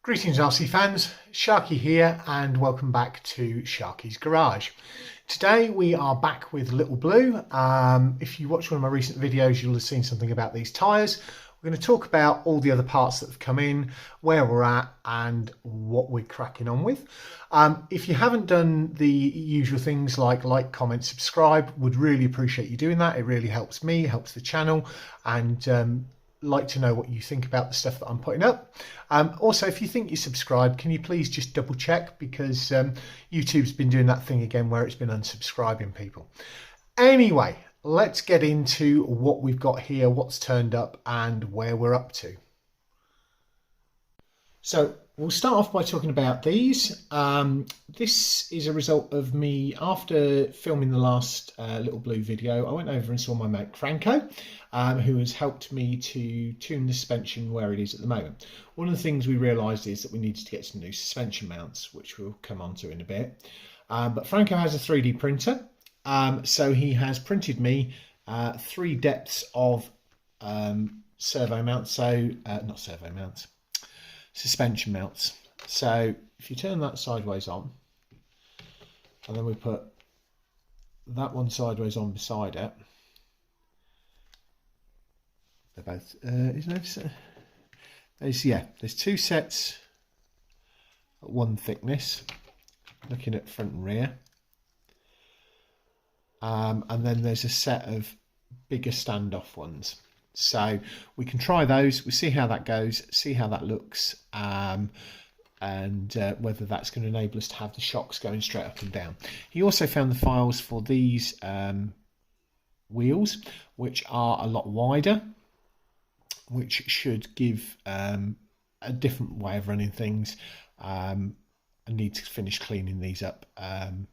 Greetings RC fans, Sharky here and welcome back to Sharky's Garage. Today we are back with Lil Blue. If you watch one of my recent videos you'll have seen something about these tyres. We're going to talk about all the other parts that have come in, where we're at and what we're cracking on with. If you haven't done the usual things like, comment, subscribe, would really appreciate you doing that. It really helps me, helps the channel, and like to know what you think about the stuff that I'm putting up. Also, if you think you subscribed, can you please just double check, because YouTube's been doing that thing again where it's been unsubscribing people. Anyway, let's get into what we've got here, what's turned up and where we're up to. So we'll start off by talking about these. This is a result of me, after filming the last Lil Blue video, I went over and saw my mate Franco, who has helped me to tune the suspension where it is at the moment. One of the things we realised is that we needed to get some new suspension mounts, which we'll come on to in a bit. But Franco has a 3D printer, so he has printed me 3 depths of servo mounts, not servo mounts, suspension mounts. So if you turn that sideways on, and then we put that one sideways on beside it, they're both there's 2 sets at one thickness, looking at front and rear, and then there's a set of bigger standoff ones. So we can try those, we'll see how that goes, see how that looks, and whether that's going to enable us to have the shocks going straight up and down. He also found the files for these wheels, which are a lot wider, which should give a different way of running things. I need to finish cleaning these up and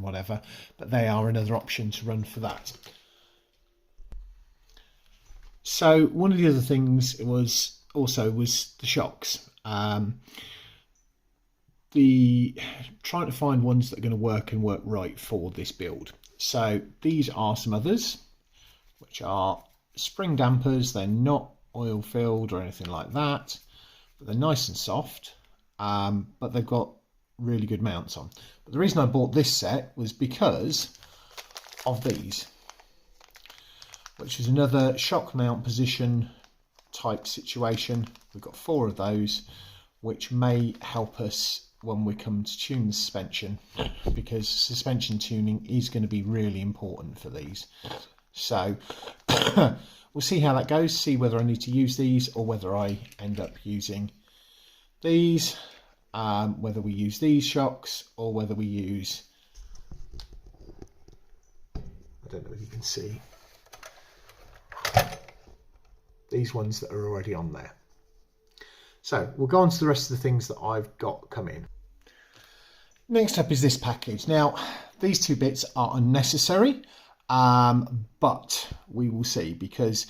whatever, but they are another option to run for that. So one of the other things was the shocks. Trying to find ones that are going to work and work right for this build. So these are some others, which are spring dampers. They're not oil filled or anything like that, but they're nice and soft, but they've got really good mounts on. But the reason I bought this set was because of these, which is another shock mount position type situation. We've got 4 of those, which may help us when we come to tune the suspension, because suspension tuning is going to be really important for these. So we'll see how that goes, see whether I need to use these or whether I end up using these, whether we use these shocks or whether we use, I don't know if you can see, these ones that are already on there. So we'll go on to the rest of the things that I've got come in. Next up is this package. Now these 2 bits are unnecessary, but we will see, because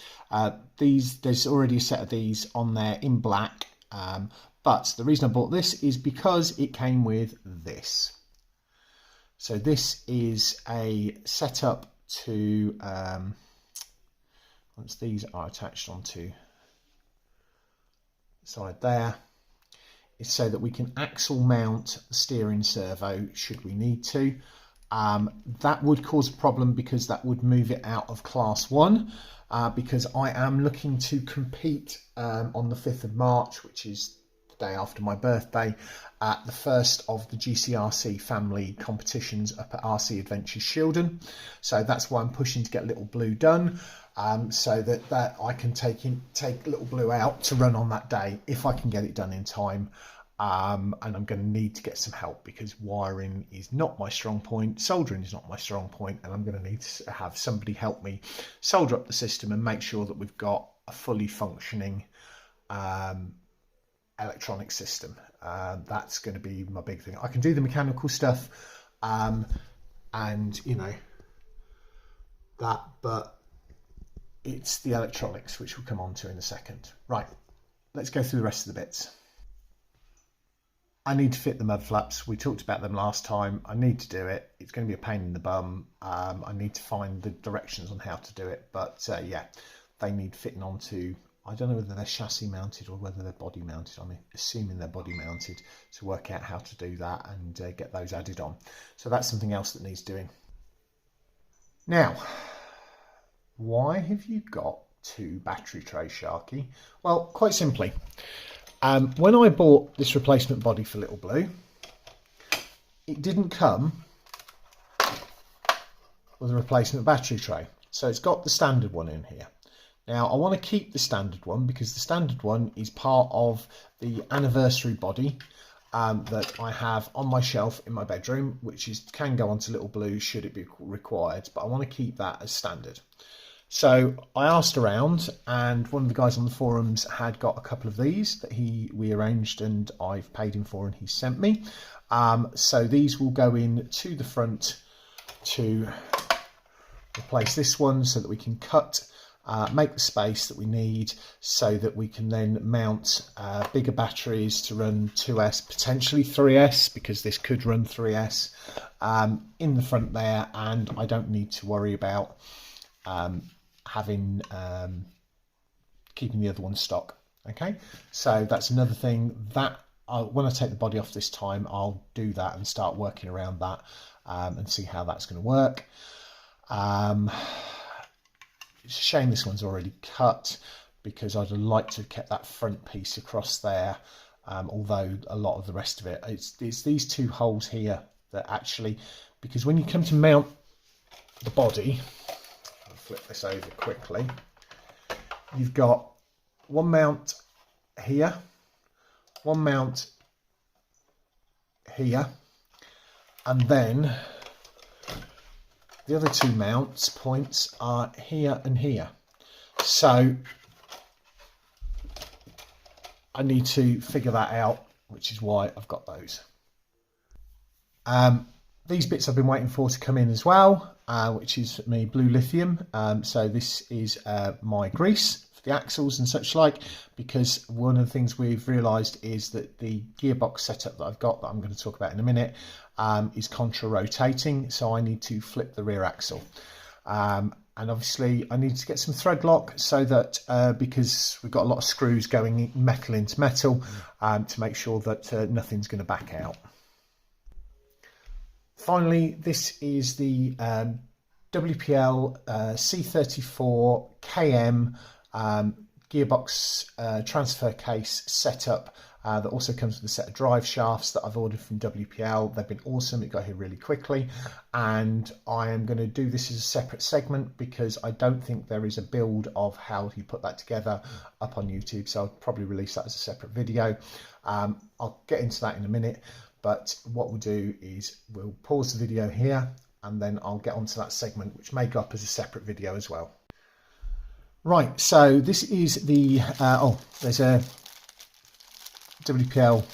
there's already a set of these on there in black, but the reason I bought this is because it came with this. So this is a setup to once these are attached onto the side there, it's so that we can axle mount the steering servo should we need to. That would cause a problem, because that would move it out of class 1, because I am looking to compete on the 5th of March, which is the day after my birthday, at the first of the GCRC family competitions up at RC Adventures Shildon. So that's why I'm pushing to get Lil Blue done, so that I can take Lil Blue out to run on that day, if I can get it done in time. And I'm going to need to get some help, because wiring is not my strong point, soldering is not my strong point, and I'm going to need to have somebody help me solder up the system and make sure that we've got a fully functioning electronic system. That's going to be my big thing. I can do the mechanical stuff, and you know that, but it's the electronics, which we'll come on to in a second. Right, let's go through the rest of the bits. I need to fit the mud flaps. We talked about them last time. I need to do it. It's going to be a pain in the bum. I need to find the directions on how to do it, but yeah, they need fitting onto I don't know whether they're chassis mounted or whether they're body mounted. I'm assuming they're body mounted, to work out how to do that and get those added on. So that's something else that needs doing. Now, why have you got 2 battery trays, Sharky? Well, quite simply, when I bought this replacement body for Little Blue, it didn't come with a replacement battery tray. So it's got the standard one in here. Now I want to keep the standard one because the standard one is part of the anniversary body that I have on my shelf in my bedroom, which can go onto Little Blue should it be required, but I want to keep that as standard. So I asked around, and one of the guys on the forums had got a couple of these that we arranged, and I've paid him for and he sent me. So these will go in to the front to replace this one so that we can cut, make the space that we need so that we can then mount bigger batteries to run 2S, potentially 3S, because this could run 3S in the front there, and I don't need to worry about keeping the other one stock. Okay, so that's another thing that when I take the body off this time, I'll do that and start working around that and see how that's going to work. It's a shame this one's already cut because I'd like to have kept that front piece across there, although a lot of the rest of it, it's these 2 holes here that actually, because when you come to mount the body, I'll flip this over quickly, you've got one mount here, one mount here, and then the other 2 mounts points are here and here. So I need to figure that out, which is why I've got those. These bits I've been waiting for to come in as well, which is my blue lithium. So this is my grease for the axles and such like, because one of the things we've realised is that the gearbox setup that I've got, that I'm going to talk about in a minute, is contra rotating, so I need to flip the rear axle. And obviously I need to get some thread lock so that because we've got a lot of screws going metal into metal, to make sure that nothing's going to back out. Finally, this is the WPL C34 KM gearbox transfer case setup that also comes with a set of drive shafts that I've ordered from WPL. They've been awesome. It got here really quickly, and I am going to do this as a separate segment because I don't think there is a build of how you put that together up on YouTube, so I'll probably release that as a separate video. I'll get into that in a minute, but what we'll do is we'll pause the video here and then I'll get onto that segment, which may go up as a separate video as well. Right, so this is the, there's a WPL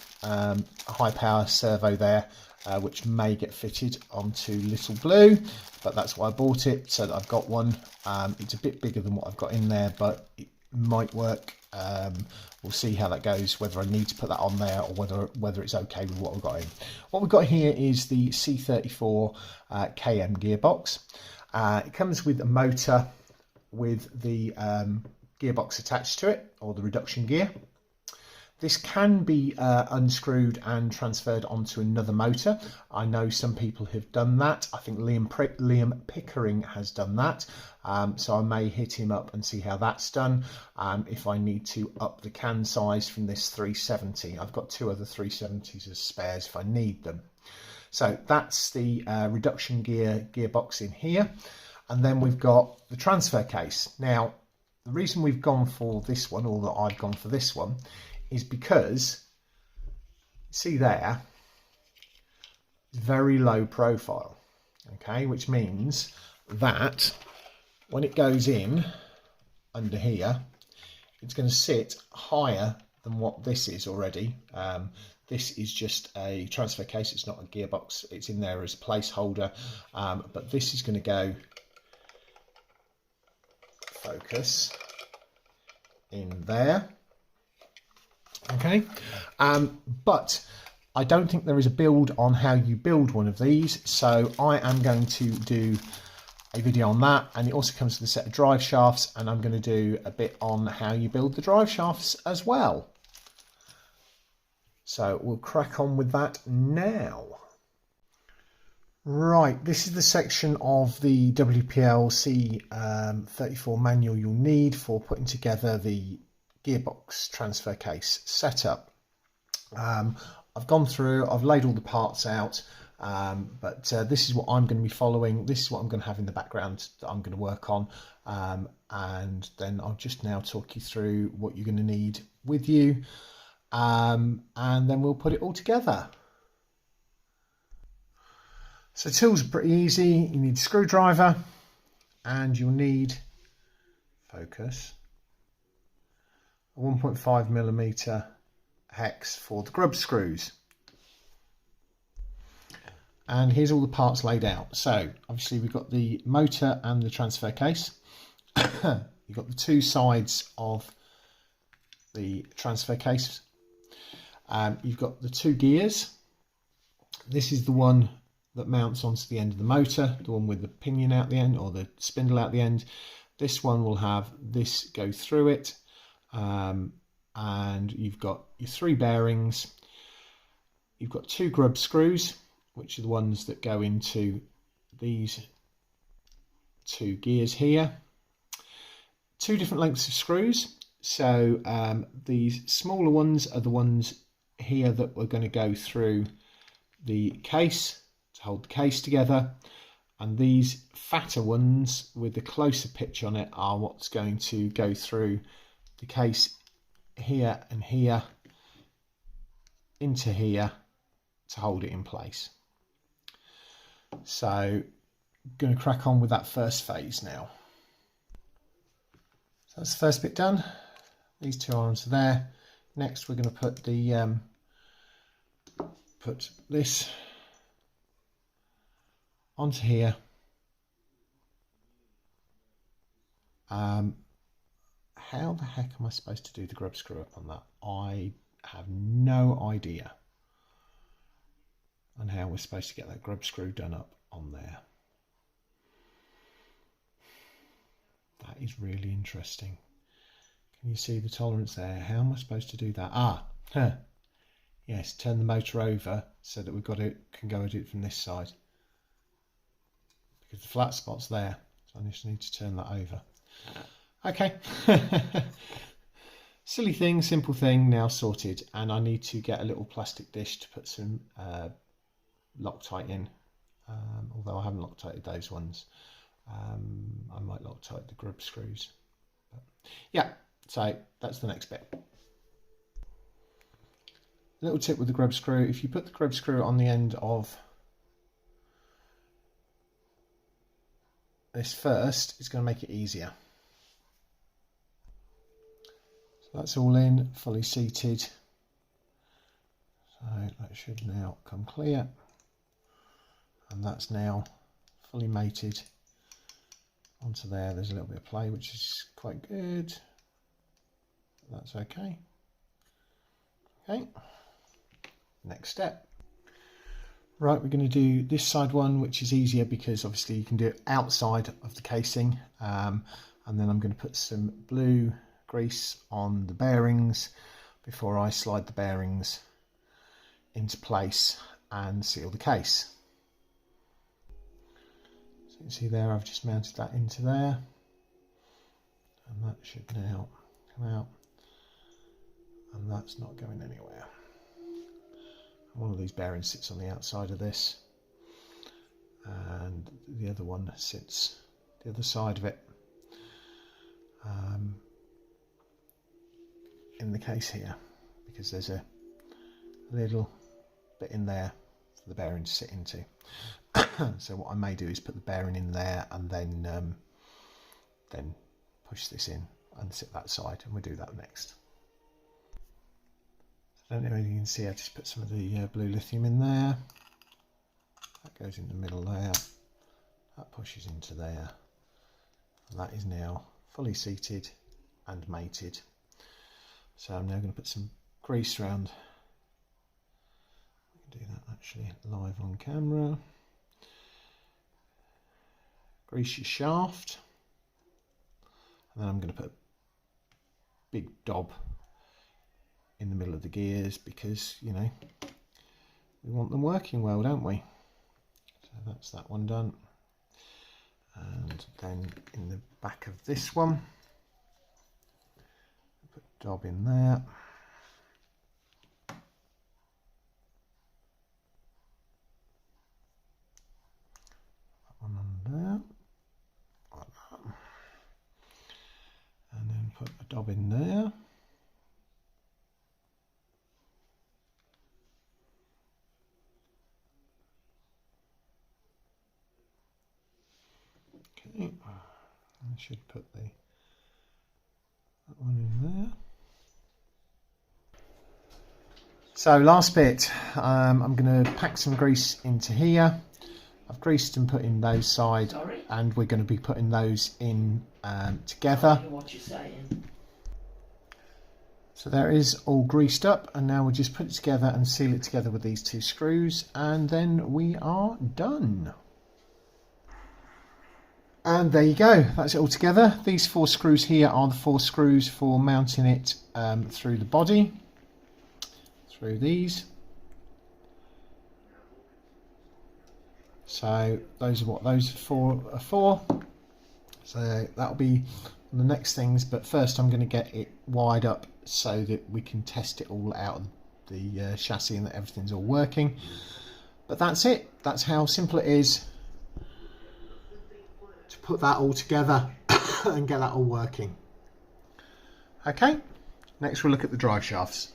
high power servo there, which may get fitted onto Little Blue, but that's why I bought it, so that I've got one. It's a bit bigger than what I've got in there, but it might work. We'll see how that goes, whether I need to put that on there or whether it's okay with what we've got in. What we've got here is the C34 KM gearbox. It comes with a motor with the gearbox attached to it, or the reduction gear. This can be unscrewed and transferred onto another motor. I know some people have done that. I think Liam Pickering has done that. So I may hit him up and see how that's done. If I need to up the can size from this 370. I've got 2 other 370s as spares if I need them. So that's the reduction gearbox in here. And then we've got the transfer case. Now, the reason we've gone for this one, or that I've gone for this one, is because, see there, it's very low profile, okay, which means that when it goes in under here, it's going to sit higher than what this is already. This is just a transfer case, it's not a gearbox, it's in there as a placeholder, but this is going to go, focus, in there. Okay, but I don't think there is a build on how you build one of these, so I am going to do a video on that, and it also comes with a set of drive shafts, and I'm going to do a bit on how you build the drive shafts as well. So we'll crack on with that now. Right, this is the section of the WPLC 34 manual you'll need for putting together the gearbox transfer case setup. I've gone through, I've laid all the parts out, but this is what I'm going to be following. This is what I'm going to have in the background that I'm going to work on, and then I'll just now talk you through what you're going to need with you, and then we'll put it all together. So tools are pretty easy. You need a screwdriver, and you'll need, focus, a 1.5mm hex for the grub screws. And here's all the parts laid out. So obviously we've got the motor and the transfer case. You've got the two sides of the transfer case. You've got the two gears. This is the one that mounts onto the end of the motor, the one with the pinion out the end, or the spindle out the end. This one will have this go through it, and you've got your three bearings. You've got two grub screws, which are the ones that go into these two gears here. Two different lengths of screws. So these smaller ones are the ones here that we're going to go through the case to hold the case together, and these fatter ones with the closer pitch on it are what's going to go through the case here and here into here to hold it in place. So I'm going to crack on with that first phase now. So that's the first bit done. These two are onto there. Next we're going to put the put this onto here. How the heck am I supposed to do the grub screw up on that? I have no idea on how we're supposed to get that grub screw done up on there. That is really interesting. Can you see the tolerance there? How am I supposed to do that? Yes, turn the motor over so that we've got it, can go and do it from this side. Because the flat spot's there, so I just need to turn that over. Okay. Silly thing, simple thing, now sorted. And I need to get a little plastic dish to put some Loctite in, although I haven't Loctited those ones. I might Loctite the grub screws. But yeah, so that's the next bit. Little tip with the grub screw: if you put the grub screw on the end of this first, it's going to make it easier. So that's all in, fully seated. So that should now come clear, and that's now fully mated onto there. There's a little bit of play, which is quite good. That's okay. Okay, next step. Right, we're going to do this side one, which is easier because obviously you can do it outside of the casing, and then I'm going to put some blue grease on the bearings before I slide the bearings into place and seal the case. So you can see there, I've just mounted that into there, and that should now come out, and that's not going anywhere. One of these bearings sits on the outside of this, and the other one sits the other side of it, in the case here, because there's a little bit in there for the bearing to sit into. So what I may do is put the bearing in there and then push this in and sit that side, and we'll do that next. I don't know if you can see, I just put some of the blue lithium in there. That goes in the middle there. That pushes into there. And that is now fully seated and mated. So I'm now going to put some grease around. I can do that actually live on camera. grease your shaft, and then I'm going to put a big dob in the middle of the gears because, you know, we want them working well, don't we? So that's that one done. And then in the back of this one, put a dob in there. That one on there. Like that. And then put a dob in there. Okay, I should put that one in there. So last bit, I'm going to pack some grease into here. I've greased and put in those sides, and we're going to be putting those in together. What you're saying. So there is all greased up, and now we'll just put it together and seal it together with these 2 screws, and then we are done. And there you go, that's it all together. These 4 screws here are the 4 screws for mounting it through the body, through these. So those are what those 4 are for. So that'll be the next things, but first I'm going to get it wired up so that we can test it all out of the chassis and that everything's all working. But that's it, that's how simple it is to put that all together and get that all working. Okay, next we'll look at the drive shafts.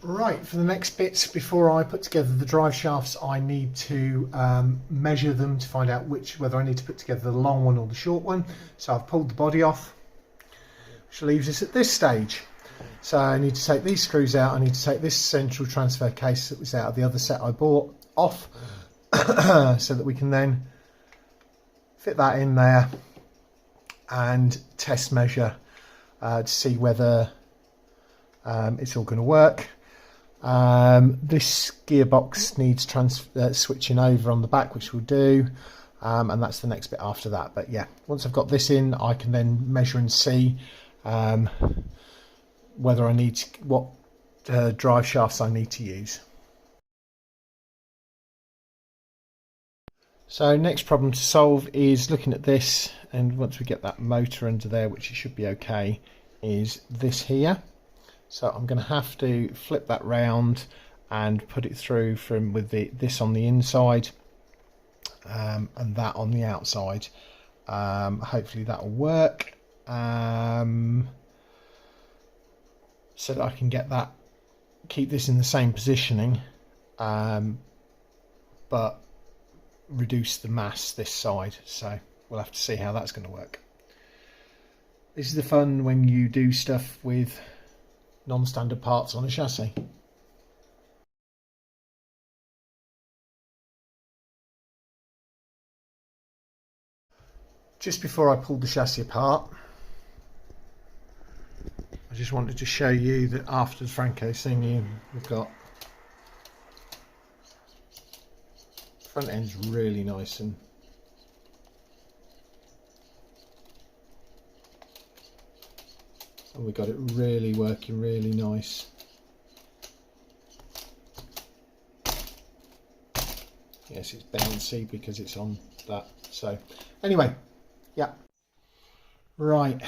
Right, for the next bits, before I put together the drive shafts, I need to measure them to find out whether I need to put together the long one or the short one. So I've pulled the body off, which leaves us at this stage. So I need to take these screws out. I need to take this central transfer case that was out of the other set I bought off so that we can then fit that in there and test measure to see whether it's all going to work. This gearbox needs switching over on the back, which we'll do, and that's the next bit after that. But yeah, once I've got this in, I can then measure and see whether I need what drive shafts I need to use. So next problem to solve is looking at this, and once we get that motor under there, which it should be okay, is this here. So I'm going to have to flip that round and put it through from with this on the inside and that on the outside. Hopefully that will work, so that I can get that, keep this in the same positioning, but reduce the mass this side. So we'll have to see how that's going to work. This is the fun when you do stuff with non-standard parts on a chassis. Just before I pulled the chassis apart, I just wanted to show you that after the Franco thingy, we've got front end's really nice, and we got it really working really nice. Yes, it's bouncy because it's on that. So anyway, yeah, right,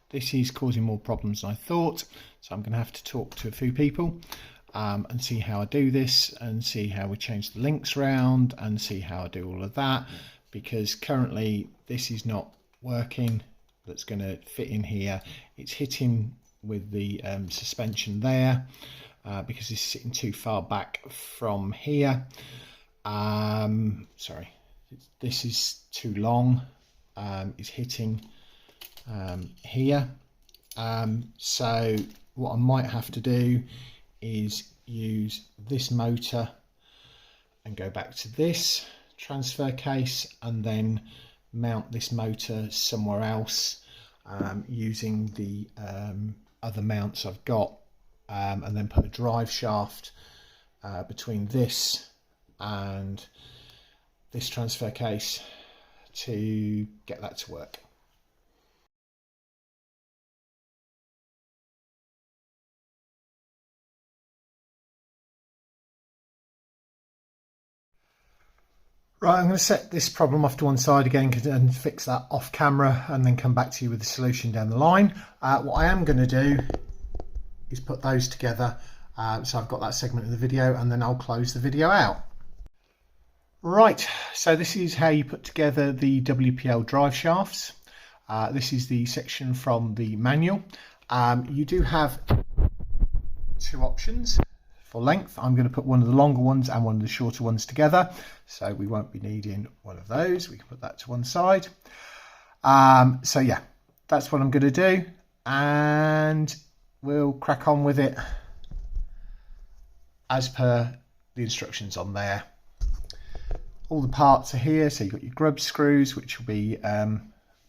this is causing more problems than I thought, so I'm going to have to talk to a few people and see how I do this, and see how we change the links around, and see how I do all of that, because currently this is not working. That's going to fit in here. It's hitting with the suspension there because it's sitting too far back from here. Sorry, this is too long. It's hitting here. So what I might have to do is use this motor and go back to this transfer case, and then mount this motor somewhere else using the other mounts I've got, and then put a drive shaft between this and this transfer case to get that to work. Right, I'm going to set this problem off to one side again and fix that off camera, and then come back to you with the solution down the line. What I am going to do is put those together, so I've got that segment of the video, and then I'll close the video out. Right, so this is how you put together the WPL drive shafts. This is the section from the manual. You do have two options for length. I'm going to put one of the longer ones and one of the shorter ones together, so we won't be needing one of those. We can put that to one side. So yeah, that's what I'm going to do, and we'll crack on with it as per the instructions on there. All the parts are here, so you've got your grub screws, which will be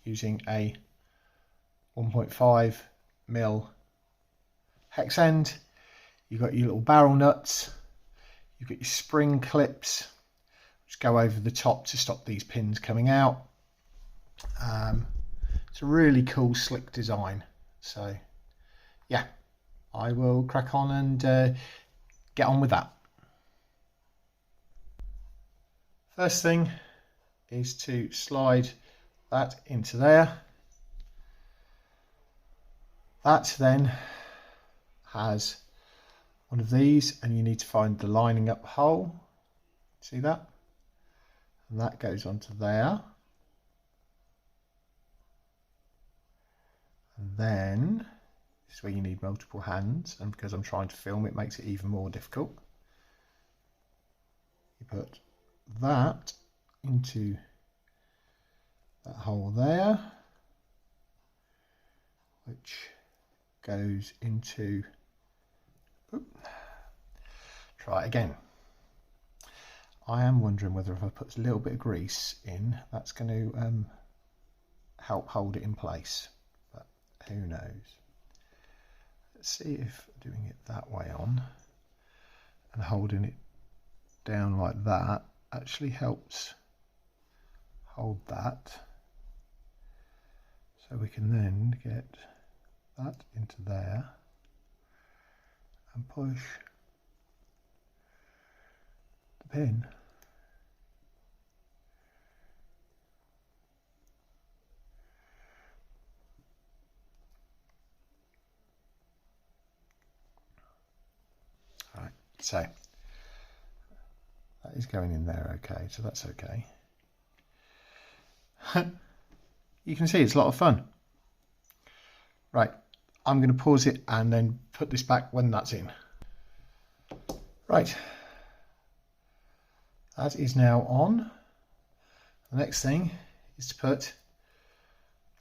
using a 1.5mm hex end. You've got your little barrel nuts, you've got your spring clips, which go over the top to stop these pins coming out. It's a really cool, slick design. So yeah, I will crack on and get on with that. First thing is to slide that into there. That then has one of these, and you need to find the lining up hole. See that? And that goes onto there. And then this is where you need multiple hands, and because I'm trying to film, it makes it even more difficult. You put that into that hole there, which goes into, try it again. I am wondering whether if I put a little bit of grease in, that's going to help hold it in place, but who knows. Let's see if doing it that way on and holding it down like that actually helps hold that, so we can then get that into there and push the pin. Right, so that is going in there okay, so that's okay. You can see it's a lot of fun. Right, I'm going to pause it and then put this back when that's in. Right, that is now on. The next thing is to put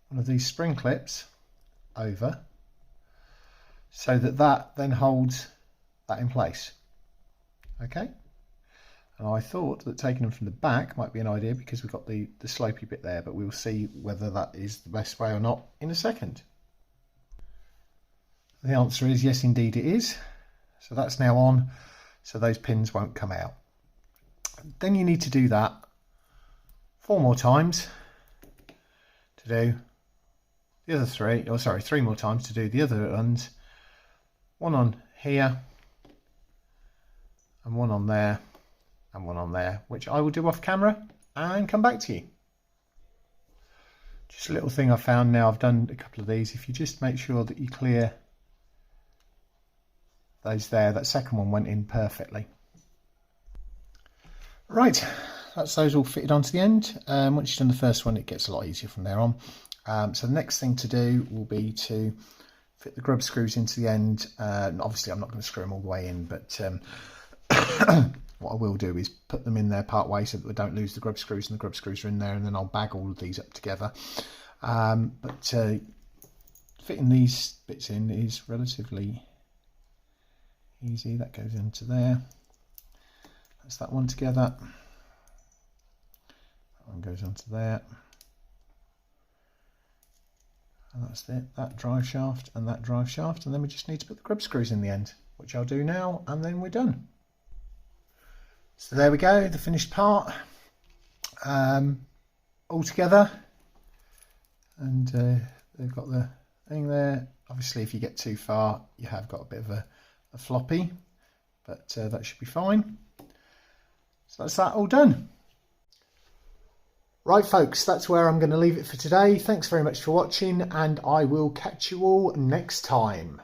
one of these spring clips over, so that that then holds that in place. Okay, and I thought that taking them from the back might be an idea, because we've got the slopey bit there, but we'll see whether that is the best way or not in a second. The answer is yes, indeed it is. So that's now on, so those pins won't come out. Then you need to do that 4 more times to do the other 3, or sorry, 3 more times to do the other ones. One on here, and one on there, and one on there, which I will do off camera and come back to you. Just a little thing I found now, I've done a couple of these. If you just make sure that you clear those there, that second one went in perfectly. Right, that's those all fitted onto the end. Once you've done the first one, it gets a lot easier from there on. So the next thing to do will be to fit the grub screws into the end. And obviously I'm not going to screw them all the way in, but what I will do is put them in there part way so that we don't lose the grub screws, and the grub screws are in there, and then I'll bag all of these up together. But fitting these bits in is relatively easy. That goes into there. That's that one together. That one goes onto there. And that's it, that drive shaft and that drive shaft, and then we just need to put the grub screws in the end, which I'll do now, and then we're done. So there we go, the finished part. all together, and they've got the thing there. Obviously if you get too far you have got a bit of a floppy, but that should be fine. So that's that all done. Right folks, that's where I'm going to leave it for today. Thanks very much for watching, and I will catch you all next time.